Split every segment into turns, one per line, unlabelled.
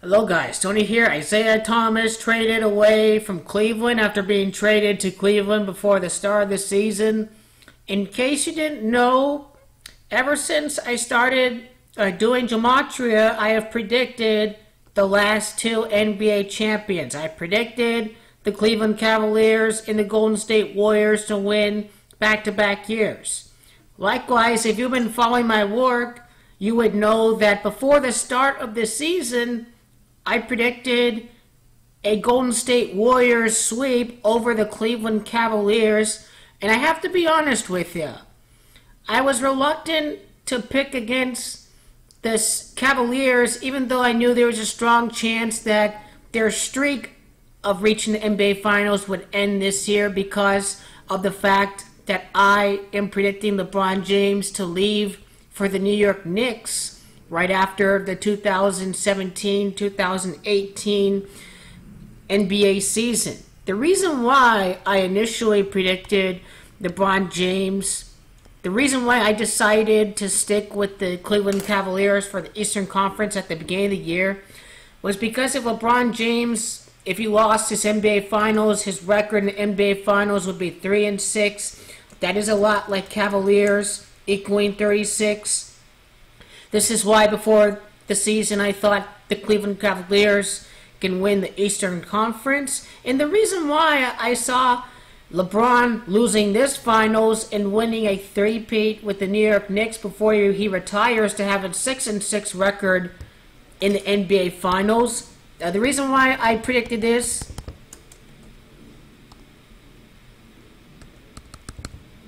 Hello guys, Tony here. Isaiah Thomas traded away from Cleveland after being traded to Cleveland before the start of the season. In case you didn't know, ever since I started doing gematria, I have predicted the last two NBA champions. I predicted the Cleveland Cavaliers and the Golden State Warriors to win back-to-back years. Likewise, if you've been following my work, you would know that before the start of the season, I predicted a Golden State Warriors sweep over the Cleveland Cavaliers, and I have to be honest with you. I was reluctant to pick against the Cavaliers, even though I knew there was a strong chance that their streak of reaching the NBA Finals would end this year because of the fact that I am predicting LeBron James to leave for the New York Knicks right after the 2017-2018 NBA season. The reason why I initially predicted LeBron James, the reason why I decided to stick with the Cleveland Cavaliers for the Eastern Conference at the beginning of the year was because if LeBron James, if he lost his NBA Finals, his record in the NBA Finals would be 3-6. That is a lot like Cavaliers, equaling 36. This is why before the season I thought the Cleveland Cavaliers can win the Eastern Conference. And the reason why I saw LeBron losing this finals and winning a three-peat with the New York Knicks before he retires to have a 6-6 record in the NBA Finals. The reason why I predicted this,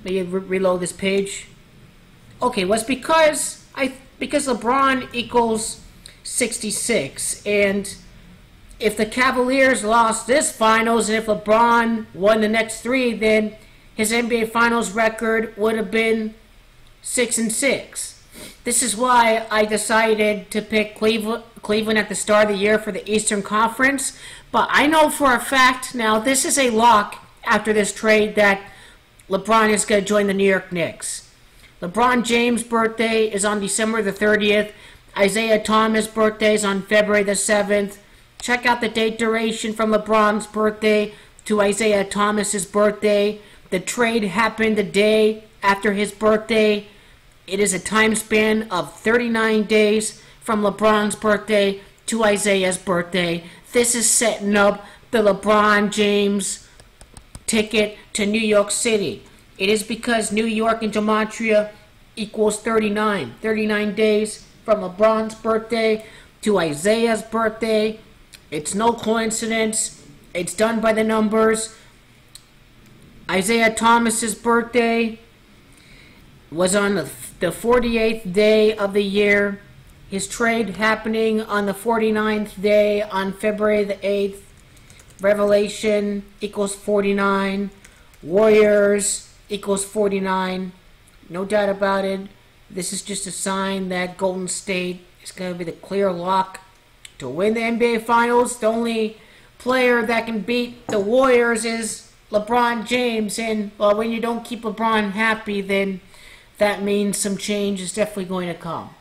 maybe reload this page. Okay, was because LeBron equals 66, and if the Cavaliers lost this finals and if LeBron won the next three, then his NBA Finals record would have been 6-6. This is why I decided to pick Cleveland at the start of the year for the Eastern Conference. But I know for a fact now, this is a lock after this trade, that LeBron is going to join the New York Knicks. LeBron James' birthday is on December the 30th. Isaiah Thomas' birthday is on February the 7th. Check out the date duration from LeBron's birthday to Isaiah Thomas's birthday. The trade happened the day after his birthday. It is a time span of 39 days from LeBron's birthday to Isaiah's birthday. This is setting up the LeBron James ticket to New York City. It is because New York in gematria equals 39. 39 days from LeBron's birthday to Isaiah's birthday. It's no coincidence. It's done by the numbers. Isaiah Thomas's birthday was on the 48th day of the year. His trade happening on the 49th day on February the 8th. Revelation equals 49. Warriors equals 49. No doubt about it. This is just a sign that Golden State is going to be the clear lock to win the NBA Finals. The only player that can beat the Warriors is LeBron James. And well, when you don't keep LeBron happy, then that means some change is definitely going to come.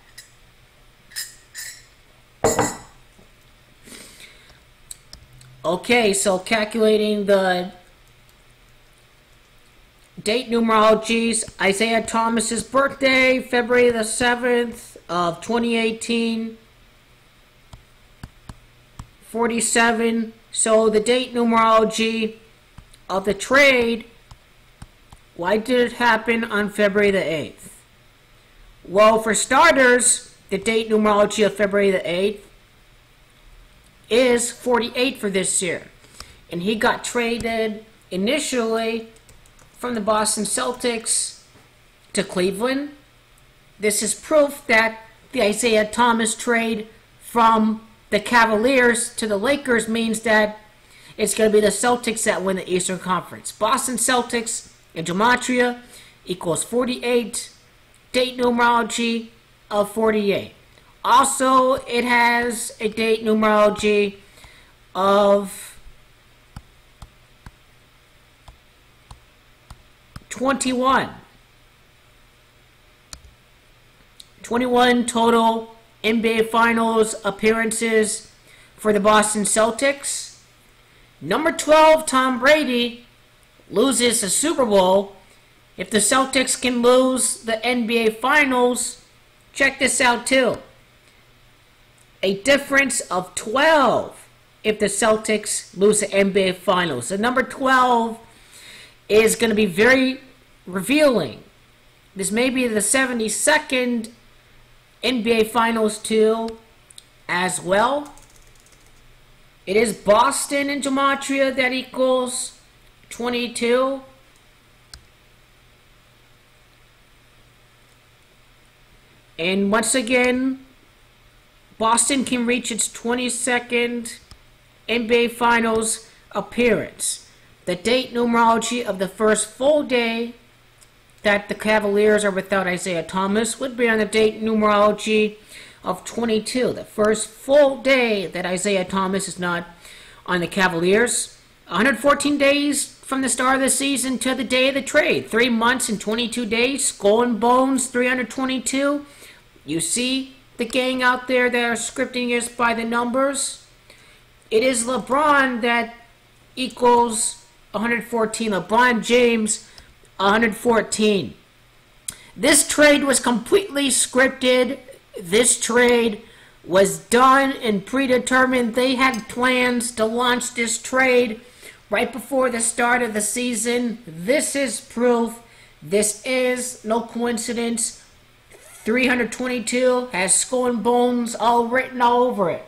Okay, so calculating the date numerologies, Isaiah Thomas's birthday, February the 7th of 2018, 47. So the date numerology of the trade, why did it happen on February the 8th? Well, for starters, the date numerology of February the 8th is 48 for this year. And he got traded initially from the Boston Celtics to Cleveland. This is proof that the Isaiah Thomas trade from the Cavaliers to the Lakers means that it's going to be the Celtics that win the Eastern Conference. Boston Celtics in gematria equals 48. Date numerology of 48. Also, it has a date numerology of 21. 21 total NBA Finals appearances for the Boston Celtics. Number 12, Tom Brady, loses the Super Bowl. If the Celtics can lose the NBA Finals, check this out too. A difference of 12 if the Celtics lose the NBA Finals. The number 12 is going to be very revealing. This may be the 72nd NBA Finals too as well. It is Boston in gematria that equals 22. And once again, Boston can reach its 22nd NBA Finals appearance. The date numerology of the first full day that the Cavaliers are without Isaiah Thomas would be on the date numerology of 22. The first full day that Isaiah Thomas is not on the Cavaliers. 114 days from the start of the season to the day of the trade. 3 months and 22 days. Skull and Bones, 322. You see the gang out there that are scripting us by the numbers. It is LeBron that equals 114. LeBron James, 114. This trade was completely scripted. This trade was done and predetermined. They had plans to launch this trade right before the start of the season. This is proof. This is no coincidence. 322 has Skull and Bones all written all over it.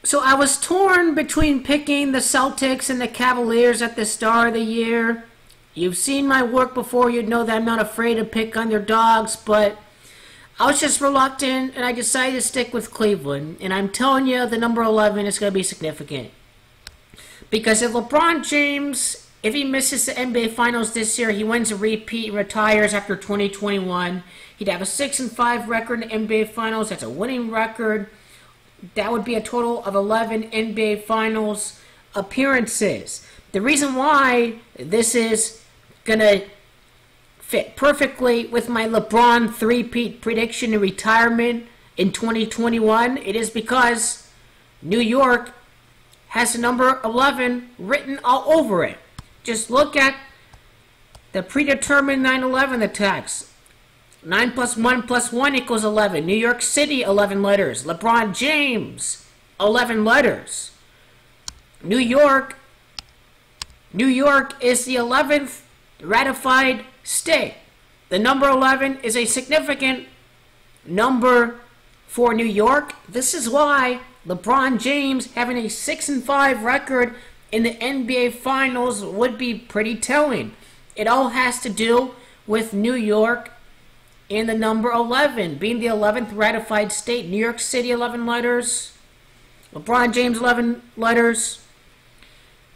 So I was torn between picking the Celtics and the Cavaliers at the start of the year. You've seen my work before. You'd know that I'm not afraid to pick underdogs, but I was just reluctant, and I decided to stick with Cleveland. And I'm telling you, the number 11 is going to be significant. Because if LeBron James, if he misses the NBA Finals this year, he wins a repeat and retires after 2021. He'd have a 6-5 record in the NBA Finals. That's a winning record. That would be a total of 11 NBA Finals appearances. The reason why this is going to fit perfectly with my LeBron three-peat prediction and retirement in 2021, it is because New York has the number 11 written all over it. Just look at the predetermined 9/11 attacks. 9 plus 1 plus 1 equals 11. New York City, 11 letters. LeBron James, 11 letters. New York is the 11th ratified state. The number 11 is a significant number for New York. This is why LeBron James having a 6-5 record in the NBA Finals would be pretty telling. It all has to do with New York and the number 11 being the 11th ratified state. New York City, 11 letters. LeBron James, 11 letters.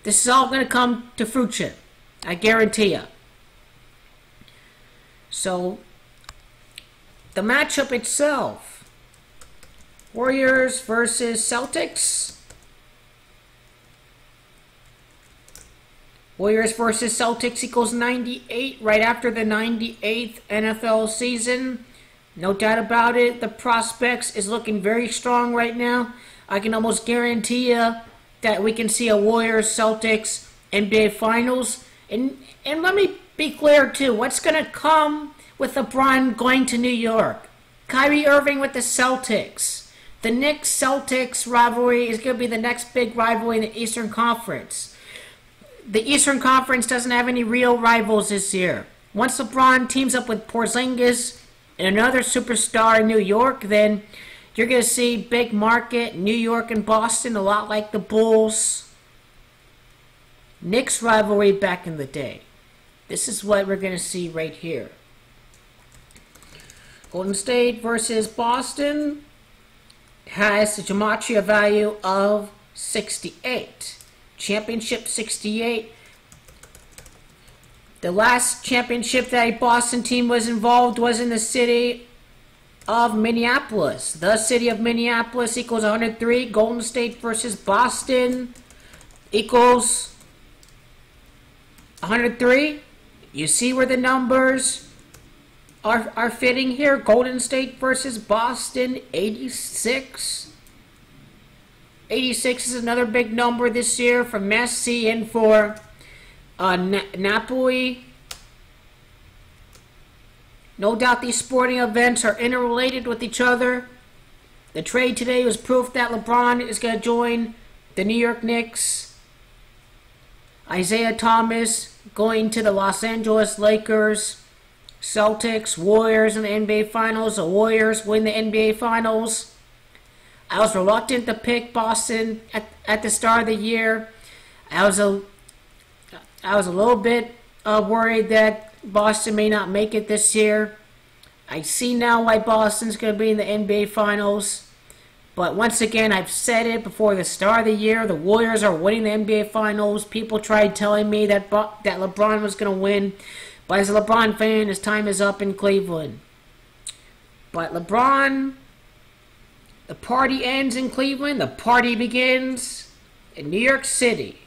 This is all going to come to fruition. I guarantee you. So, the matchup itself. Warriors versus Celtics. Warriors versus Celtics equals 98 right after the 98th NFL season. No doubt about it. The prospects is looking very strong right now. I can almost guarantee you that we can see a Warriors-Celtics NBA Finals. And let me be clear too. What's going to come with LeBron going to New York? Kyrie Irving with the Celtics. The Knicks-Celtics rivalry is going to be the next big rivalry in the Eastern Conference. The Eastern Conference doesn't have any real rivals this year. Once LeBron teams up with Porzingis and another superstar in New York, then you're going to see big market, New York and Boston, a lot like the Bulls. Knicks rivalry back in the day. This is what we're going to see right here. Golden State versus Boston has the gematria value of 68. Championship 68. The last championship that a Boston team was involved was in the city of Minneapolis. The city of Minneapolis equals 103. Golden State versus Boston equals 103. You see where the numbers are fitting here. Golden State versus Boston, 86. 86 is another big number this year for Messi and for Napoli. No doubt these sporting events are interrelated with each other. The trade today was proof that LeBron is going to join the New York Knicks. Isaiah Thomas going to the Los Angeles Lakers. Celtics, Warriors in the NBA Finals. The Warriors win the NBA Finals. I was reluctant to pick Boston at the start of the year. I was a little bit worried that Boston may not make it this year. I see now why Boston's going to be in the NBA Finals. But once again, I've said it before the start of the year. The Warriors are winning the NBA Finals. People tried telling me that LeBron was going to win. But as a LeBron fan, his time is up in Cleveland. But LeBron, the party ends in Cleveland. The party begins in New York City.